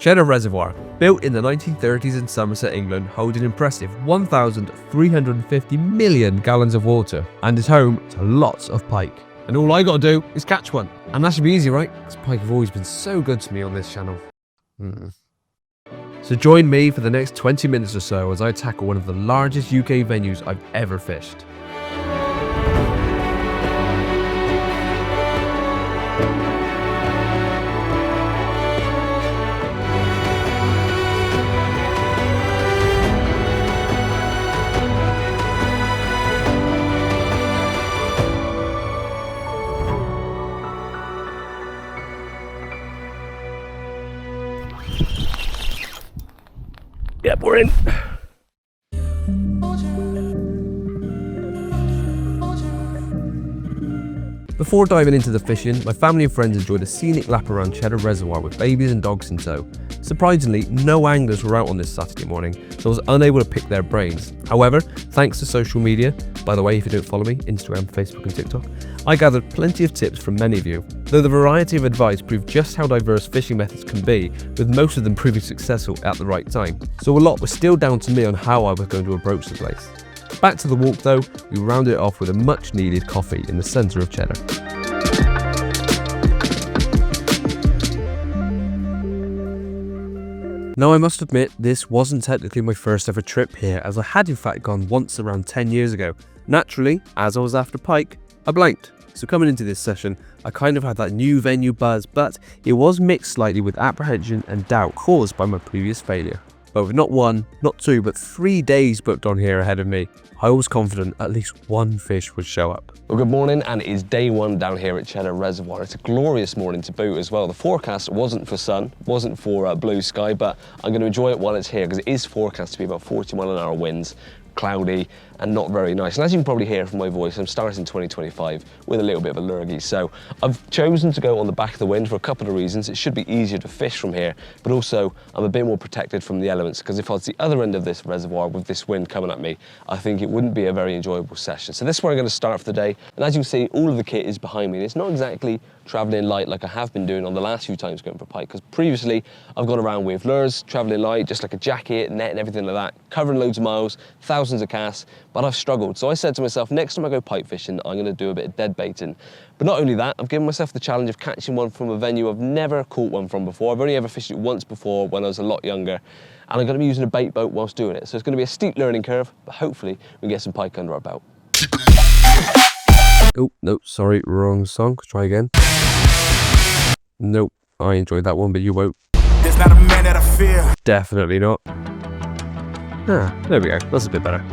Cheddar Reservoir, built in the 1930s in Somerset, England, holds an impressive 1,350 million gallons of water and is home to lots of pike. And all I gotta do is catch one. And that should be easy, right? Because pike have always been so good to me on this channel. So join me for the next 20 minutes or so as I tackle one of the largest UK venues I've ever fished. Yep, we're in. Before diving into the fishing, my family and friends enjoyed a scenic lap around Cheddar Reservoir with babies and dogs in tow. Surprisingly, no anglers were out on this Saturday morning, so I was unable to pick their brains. However, thanks to social media, by the way, if you don't follow me, Instagram, Facebook and TikTok, I gathered plenty of tips from many of you, though the variety of advice proved just how diverse fishing methods can be, with most of them proving successful at the right time. So a lot was still down to me on how I was going to approach the place. Back to the walk though, we rounded it off with a much needed coffee in the centre of Cheddar. Now I must admit, this wasn't technically my first ever trip here, as I had in fact gone once around 10 years ago. Naturally, as I was after pike, I blanked. So coming into this session, I kind of had that new venue buzz, but it was mixed slightly with apprehension and doubt caused by my previous failure. But with not one, not two, but 3 days booked on here ahead of me, I was confident at least one fish would show up. Well, good morning, and it is day one down here at Cheddar Reservoir. It's a glorious morning to boot as well. The forecast wasn't for sun, wasn't for blue sky, but I'm going to enjoy it while it's here because it is forecast to be about 40 mile an hour winds, cloudy and not very nice. And as you can probably hear from my voice, I'm starting 2025 with a little bit of a lurgy. So I've chosen to go on the back of the wind for a couple of reasons. It should be easier to fish from here, but also I'm a bit more protected from the elements, because if I was the other end of this reservoir with this wind coming at me, I think it wouldn't be a very enjoyable session. So this is where I'm going to start for the day. And as you can see, all of the kit is behind me. And it's not exactly traveling light like I have been doing on the last few times going for pike, because previously I've gone around with lures, traveling light, just like a jacket, net and everything like that, covering loads of miles, thousands of casts, but I've struggled. So I said to myself, next time I go pike fishing, I'm going to do a bit of dead baiting. But not only that, I've given myself the challenge of catching one from a venue I've never caught one from before. I've only ever fished it once before when I was a lot younger, and I'm going to be using a bait boat whilst doing it. So it's going to be a steep learning curve, but hopefully we can get some pike under our belt. Oh, no, sorry, wrong song. Try again. Nope, I enjoyed that one, but you won't. There's not a man that I fear. Definitely not. Ah, there we go. That's a bit better.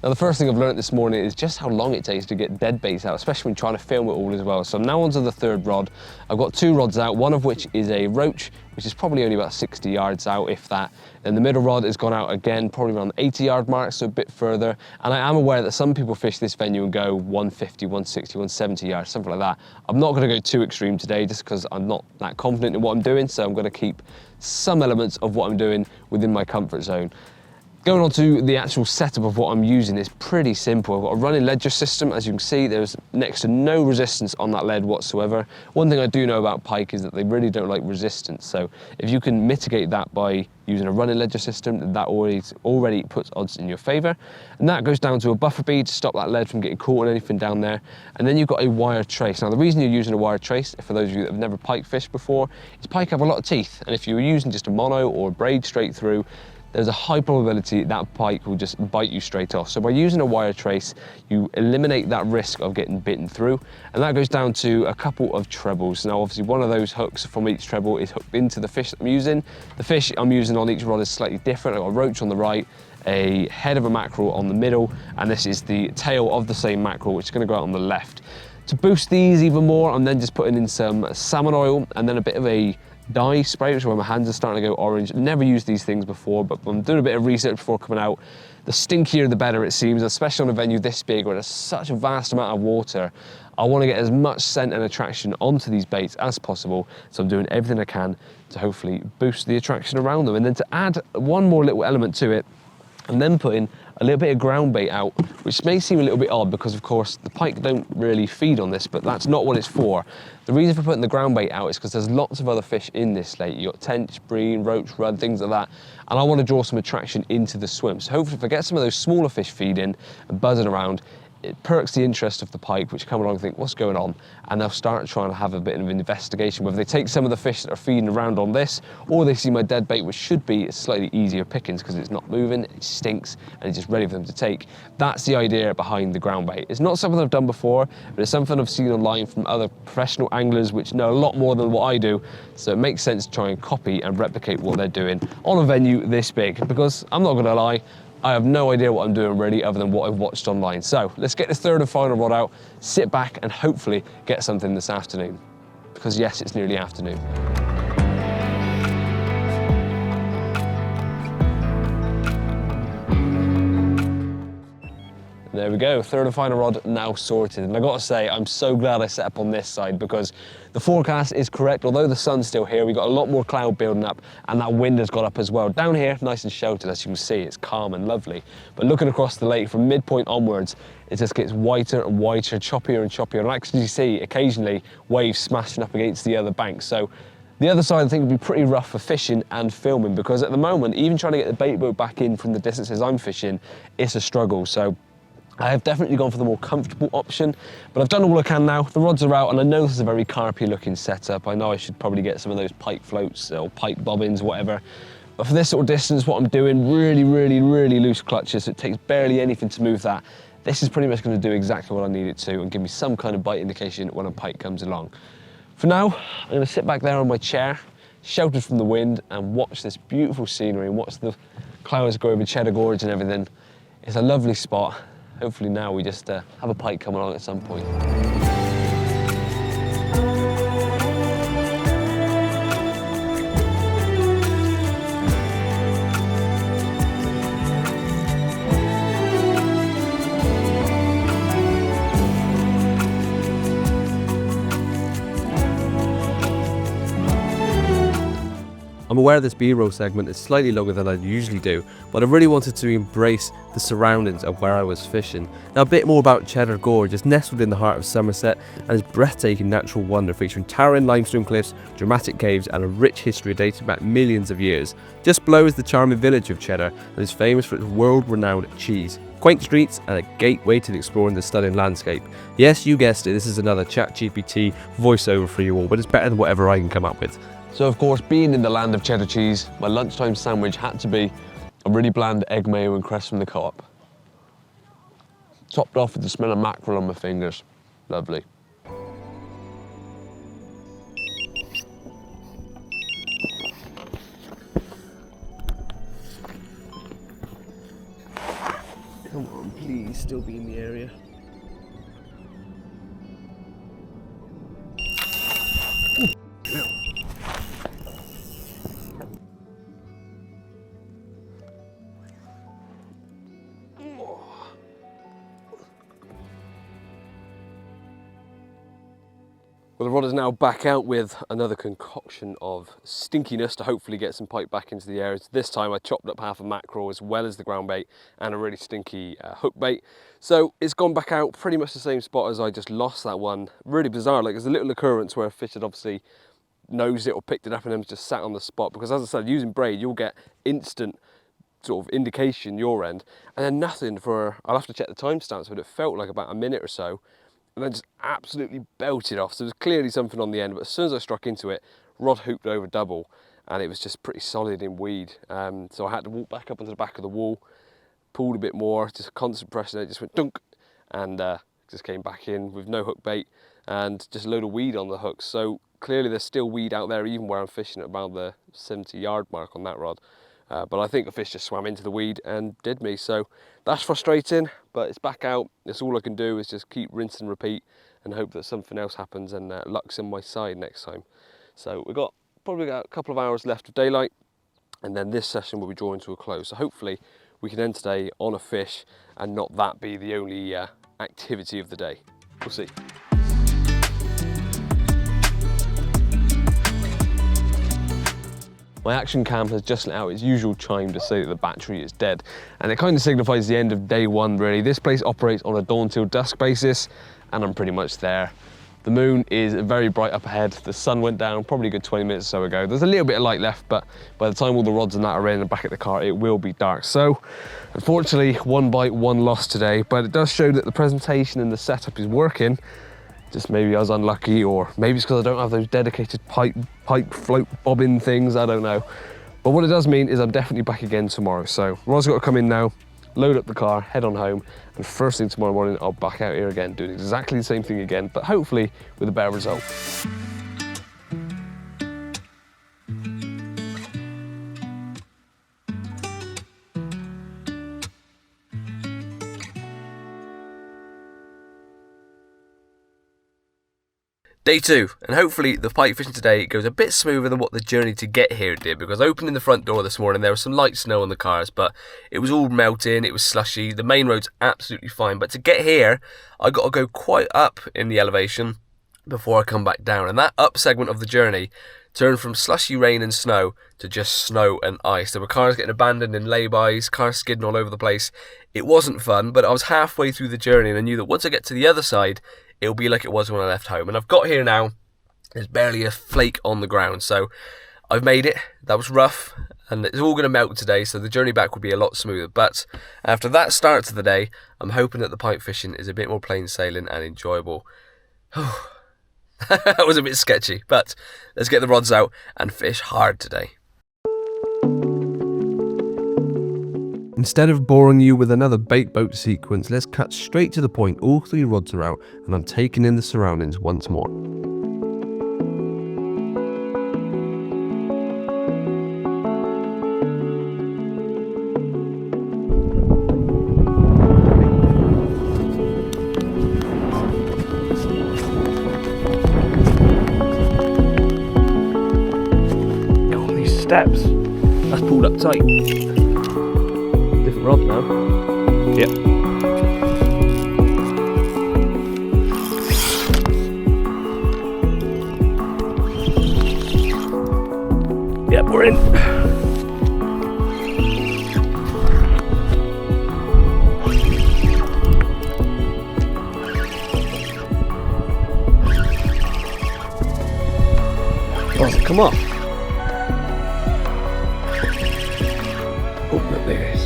Now the first thing I've learned this morning is just how long it takes to get dead baits out, especially when trying to film it all as well. So I'm now onto the third rod. I've got two rods out, one of which is a roach, which is probably only about 60 yards out, if that. And the middle rod has gone out again, probably around the 80-yard mark, so a bit further. And I am aware that some people fish this venue and go 150, 160, 170 yards, something like that. I'm not going to go too extreme today just because I'm not that confident in what I'm doing, so I'm going to keep some elements of what I'm doing within my comfort zone. Going on to the actual setup of what I'm using is pretty simple. I've got a running ledger system. As you can see, there's next to no resistance on that lead whatsoever. One thing I do know about pike is that they really don't like resistance. So if you can mitigate that by using a running ledger system, that already puts odds in your favor. And that goes down to a buffer bead to stop that lead from getting caught on anything down there. And then you've got a wire trace. Now the reason you're using a wire trace, for those of you that have never pike fished before, is pike have a lot of teeth. And if you were using just a mono or a braid straight through, there's a high probability that pike will just bite you straight off. So by using a wire trace, you eliminate that risk of getting bitten through. And that goes down to a couple of trebles. Now, obviously one of those hooks from each treble is hooked into the fish that I'm using. The fish I'm using on each rod is slightly different. I've got a roach on the right, a head of a mackerel on the middle, and this is the tail of the same mackerel, which is gonna go out on the left. To boost these even more, I'm then just putting in some salmon oil and then a bit of a dye spray, which is where my hands are starting to go orange. Never used these things before, but I'm doing a bit of research before coming out. The stinkier the better, it seems, especially on a venue this big where there's such a vast amount of water. I want to get as much scent and attraction onto these baits as possible, so I'm doing everything I can to hopefully boost the attraction around them. And then to add one more little element to it, and then putting a little bit of ground bait out, which may seem a little bit odd because of course the pike don't really feed on this, but that's not what it's for. The reason for putting the ground bait out is because there's lots of other fish in this lake. You've got tench, bream, roach, rudd, things like that. And I want to draw some attraction into the swim. So hopefully if I get some of those smaller fish feeding and buzzing around, it perks the interest of the pike, which come along and think, what's going on? And they'll start trying to have a bit of an investigation, whether they take some of the fish that are feeding around on this, or they see my dead bait, which should be slightly easier pickings because it's not moving, it stinks, and it's just ready for them to take. That's the idea behind the ground bait. It's not something I've done before, but it's something I've seen online from other professional anglers, which know a lot more than what I do. So it makes sense to try and copy and replicate what they're doing on a venue this big, because I'm not gonna lie, I have no idea what I'm doing really other than what I've watched online. So let's get this third and final rod out, sit back and hopefully get something this afternoon. Because yes, it's nearly afternoon. There we go, third and final rod now sorted. And I gotta say, I'm so glad I set up on this side because the forecast is correct. Although the sun's still here, we've got a lot more cloud building up and that wind has got up as well. Down here, nice and sheltered, as you can see, it's calm and lovely. But looking across the lake from midpoint onwards, it just gets whiter and whiter, choppier and choppier. And actually you see occasionally waves smashing up against the other bank. So the other side I think would be pretty rough for fishing and filming because at the moment, even trying to get the bait boat back in from the distances I'm fishing, it's a struggle. So I have definitely gone for the more comfortable option, but I've done all I can now. The rods are out and I know this is a very carpy looking setup. I know I should probably get some of those pike floats or pike bobbins, whatever. But for this sort of distance, what I'm doing, really loose clutches. So it takes barely anything to move that. This is pretty much going to do exactly what I need it to and give me some kind of bite indication when a pike comes along. For now, I'm going to sit back there on my chair, sheltered from the wind, and watch this beautiful scenery and watch the clouds go over Cheddar Gorge and everything. It's a lovely spot. Hopefully now we just have a pike come along at some point. I'm aware this B-roll segment is slightly longer than I usually do, but I really wanted to embrace the surroundings of where I was fishing. Now a bit more about Cheddar Gorge. It's nestled in the heart of Somerset and is breathtaking natural wonder featuring towering limestone cliffs, dramatic caves and a rich history dating back millions of years. Just below is the charming village of Cheddar and is famous for its world-renowned cheese. Quaint streets and a gateway to exploring the stunning landscape. Yes, you guessed it, this is another ChatGPT voiceover for you all, but it's better than whatever I can come up with. So of course, being in the land of cheddar cheese, my lunchtime sandwich had to be a really bland egg mayo and cress from the Co-op. Topped off with the smell of mackerel on my fingers. Lovely. Come on, please, still be in the area. Well, the rod is now back out with another concoction of stinkiness to hopefully get some pike back into the area. This time I chopped up half a mackerel as well as the ground bait and a really stinky hook bait. So it's gone back out pretty much the same spot as I just lost that one. Really bizarre, like there's a little occurrence where a fish had obviously nosed it or picked it up and then just sat on the spot. Because as I said, using braid, you'll get instant sort of indication your end and then nothing for, I'll have to check the timestamps, but it felt like about a minute or so. And then just absolutely belted off. So there's clearly something on the end, but as soon as I struck into it, rod hooked over double and it was just pretty solid in weed. So I had to walk back up onto the back of the wall, pulled a bit more, just constant pressure, and it just went dunk and just came back in with no hook bait and just a load of weed on the hooks. So clearly there's still weed out there even where I'm fishing at about the 70-yard mark on that rod. But I think the fish just swam into the weed and did me. So that's frustrating, but it's back out. That's all I can do is just keep rinse and repeat and hope that something else happens and luck's on my side next time. So we've probably got a couple of hours left of daylight and then this session will be drawing to a close. So hopefully we can end today on a fish and not that be the only activity of the day. We'll see. My action cam has just let out its usual chime to say that the battery is dead. And it kind of signifies the end of day one, really. This place operates on a dawn till dusk basis, and I'm pretty much there. The moon is very bright up ahead. The sun went down probably a good 20 minutes or so ago. There's a little bit of light left, but by the time all the rods and that are in and back at the car, it will be dark. So, unfortunately, one bite, one loss today, but it does show that the presentation and the setup is working. Just maybe I was unlucky, or maybe it's because I don't have those dedicated pike float bobbin things, I don't know. But what it does mean is I'm definitely back again tomorrow. So Rod's got to come in now, load up the car, head on home, and first thing tomorrow morning, I'll back out here again, doing exactly the same thing again, but hopefully with a better result. Day 2, and hopefully the pike fishing today goes a bit smoother than what the journey to get here did, because opening the front door this morning there was some light snow on the cars, but it was all melting, it was slushy, the main road's absolutely fine, but to get here I got to go quite up in the elevation before I come back down, and that up segment of the journey turned from slushy rain and snow to just snow and ice. There were cars getting abandoned in laybys, cars skidding all over the place. It wasn't fun, but I was halfway through the journey and I knew that once I get to the other side it'll be like it was when I left home. And I've got here now, there's barely a flake on the ground, so I've made it. That was rough, and it's all going to melt today, so the journey back will be a lot smoother. But after that start to the day, I'm hoping that the pike fishing is a bit more plain sailing and enjoyable. That was a bit sketchy, but let's get the rods out and fish hard today. Instead of boring you with another bait boat sequence, let's cut straight to the point. All 3 rods are out and I'm taking in the surroundings once more. Oh, these steps. That's pulled up tight. Different rod now. Yep. Yep, we're in. Oh, come off. Oh, no, there it is.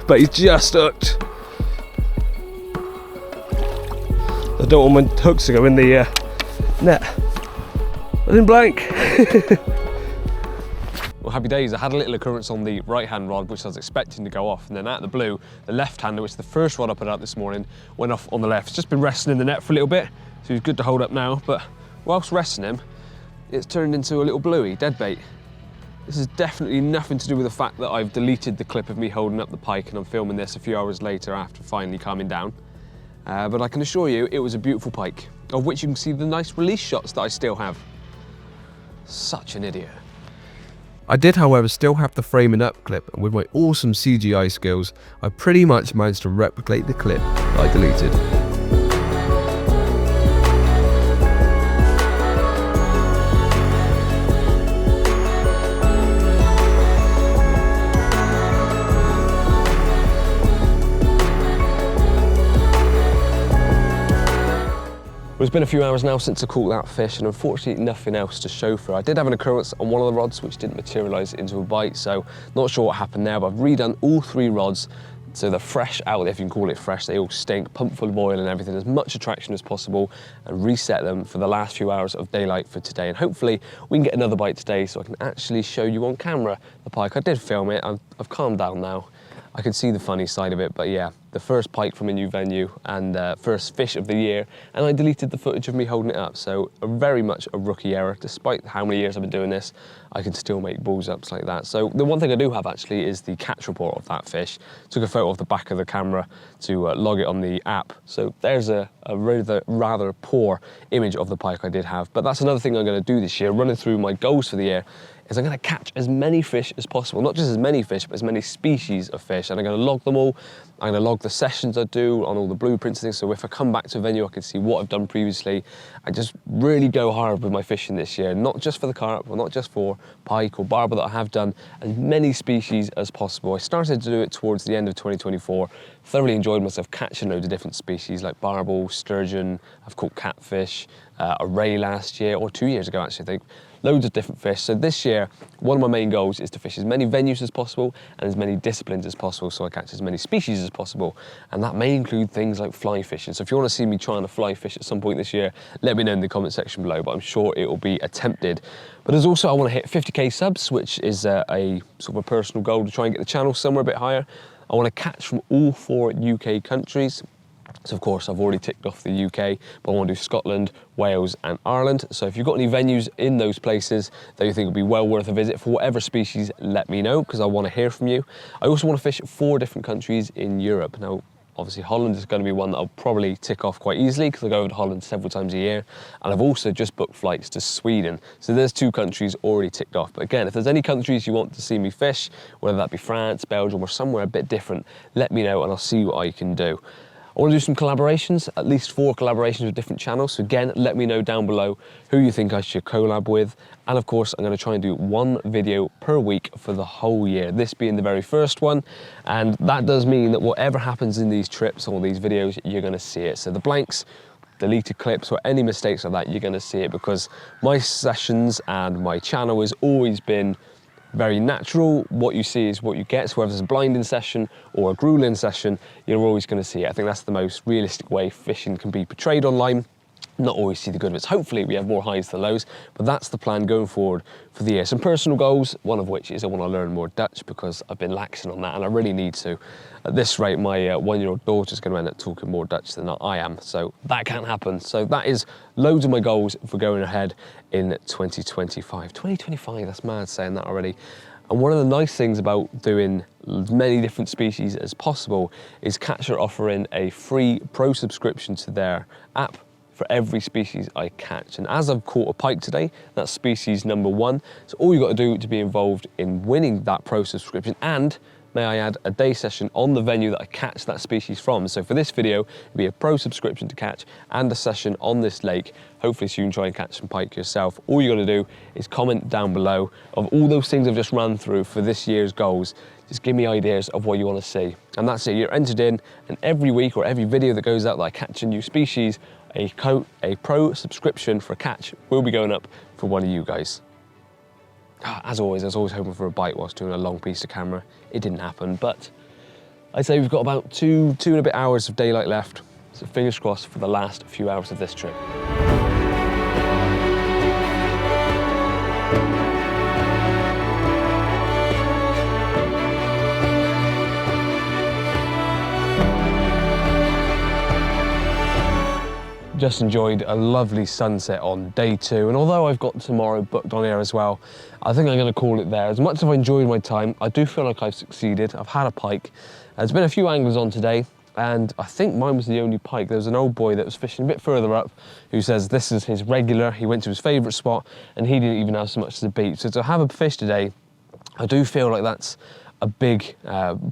But he's just hooked. I don't want my hooks to go in the net. I didn't blank. Well, happy days. I had a little occurrence on the right-hand rod, which I was expecting to go off, and then out of the blue, the left-hander, which is the first rod I put out this morning, went off on the left. It's just been resting in the net for a little bit, so he's good to hold up now, but whilst resting him, it's turned into a little bluey, deadbait. This is definitely nothing to do with the fact that I've deleted the clip of me holding up the pike and I'm filming this a few hours later after finally calming down. But I can assure you it was a beautiful pike, of which you can see the nice release shots that I still have. Such an idiot. I did, however, still have the framing up clip, and with my awesome CGI skills, I pretty much managed to replicate the clip that I deleted. Well, it's been a few hours now since I caught that fish, and unfortunately nothing else to show for it. I did have an occurrence on one of the rods which didn't materialise into a bite, so not sure what happened there, but I've redone all 3 rods, so they're fresh out there, if you can call it fresh. They all stink, pumped full of oil and everything, as much attraction as possible, and reset them for the last few hours of daylight for today. And hopefully we can get another bite today so I can actually show you on camera the pike. I did film it, I've calmed down now. I can see the funny side of it, but yeah, the first pike from a new venue and first fish of the year, and I deleted the footage of me holding it up. So very much a rookie error. Despite how many years I've been doing this, I can still make balls ups like that. So the one thing I do have actually is the catch report of that fish. Took a photo of the back of the camera to log it on the app. So there's a rather poor image of the pike I did have. But that's another thing I'm going to do this year, running through my goals for the year, is I'm going to catch as many fish as possible. Not just as many fish, but as many species of fish. And I'm going to log them all. I'm going to log the sessions I do on all the blueprints and things. So if I come back to a venue, I can see what I've done previously. I just really go hard with my fishing this year, not just for the carp, or not just for pike or barber that I have done, as many species as possible. I started to do it towards the end of 2024. Thoroughly enjoyed myself catching loads of different species like barbel, sturgeon. I've caught catfish, a ray last year, or 2 years ago actually, I think. Loads of different fish. So this year, one of my main goals is to fish as many venues as possible and as many disciplines as possible, so I catch as many species as possible. And that may include things like fly fishing. So if you want to see me trying to fly fish at some point this year, let me know in the comment section below, but I'm sure it will be attempted. But there's also, I want to hit 50k subs, which is a sort of a personal goal to try and get the channel somewhere a bit higher. I want to catch from all 4 UK countries. So of course I've already ticked off the UK, but I want to do Scotland, Wales and Ireland. So if you've got any venues in those places that you think would be well worth a visit for whatever species, let me know, because I want to hear from you. I also want to fish 4 different countries in Europe. Now, obviously Holland is going to be one that I'll probably tick off quite easily because I go over to Holland several times a year. And I've also just booked flights to Sweden. So there's 2 countries already ticked off. But again, if there's any countries you want to see me fish, whether that be France, Belgium or somewhere a bit different, let me know and I'll see what I can do. I want to do some collaborations, at least 4 collaborations with different channels. So again, let me know down below who you think I should collab with. And of course, I'm going to try and do 1 video per week for the whole year, this being the very first one. And that does mean that whatever happens in these trips or these videos, you're going to see it. So the blanks, deleted clips or any mistakes like that, you're going to see it, because my sessions and my channel has always been very natural. What you see is what you get. So whether it's a blinding session or a grueling session, you're always going to see it. I think that's the most realistic way fishing can be portrayed online. Not always see the good of it. Hopefully we have more highs than lows, but that's the plan going forward for the year. Some personal goals, one of which is I want to learn more Dutch, because I've been laxing on that and I really need to. At this rate, my 1-year-old daughter's going to end up talking more Dutch than I am, so that can't happen. So that is loads of my goals for going ahead in 2025. 2025, that's mad saying that already. And one of the nice things about doing as many different species as possible is Catch are offering a free pro subscription to their app for every species I catch. And as I've caught a pike today, that's species number 1. So all you've got to do to be involved in winning that pro subscription, and may I add, a day session on the venue that I catch that species from. So for this video, it'll be a pro subscription to catch and a session on this lake, hopefully so you can try and catch some pike yourself. All you got to do is comment down below of all those things I've just run through for this year's goals. Just give me ideas of what you want to see. And that's it, you're entered in, and every week or every video that goes out that I catch a new species, a pro subscription for a catch will be going up for one of you guys. As always, I was always hoping for a bite whilst doing a long piece of camera. It didn't happen, but I'd say we've got about two and a bit hours of daylight left. So fingers crossed for the last few hours of this trip. Just enjoyed a lovely sunset on day 2, and although I've got tomorrow booked on air as well, I think I'm going to call it there. As much as I've enjoyed my time, I do feel like I've succeeded. I've had a pike. There's been a few anglers on today, and I think mine was the only pike. There was an old boy that was fishing a bit further up who says this is his regular. He went to his favourite spot and he didn't even have so much as a beat. So to have a fish today, I do feel like that's a big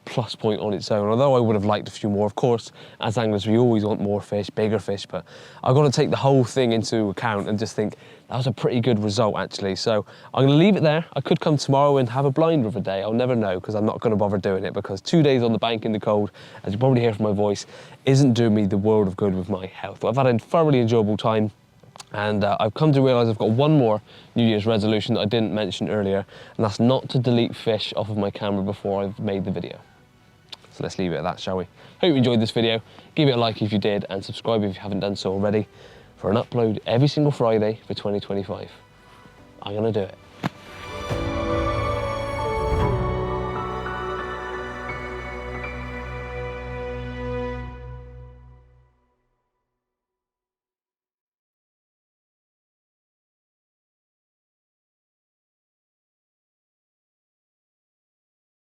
plus point on its own. Although I would have liked a few more, of course, as anglers we always want more fish, bigger fish, but I've got to take the whole thing into account and just think that was a pretty good result actually. So I'm going to leave it there. I could come tomorrow and have a blind river day. I'll never know, because I'm not going to bother doing it, because 2 days on the bank in the cold, as you probably hear from my voice, isn't doing me the world of good with my health. But I've had a thoroughly enjoyable time. And I've come to realise I've got one more New Year's resolution that I didn't mention earlier, and that's not to delete fish off of my camera before I've made the video. So let's leave it at that, shall we? Hope you enjoyed this video. Give it a like if you did, and subscribe if you haven't done so already for an upload every single Friday for 2025. I'm gonna do it.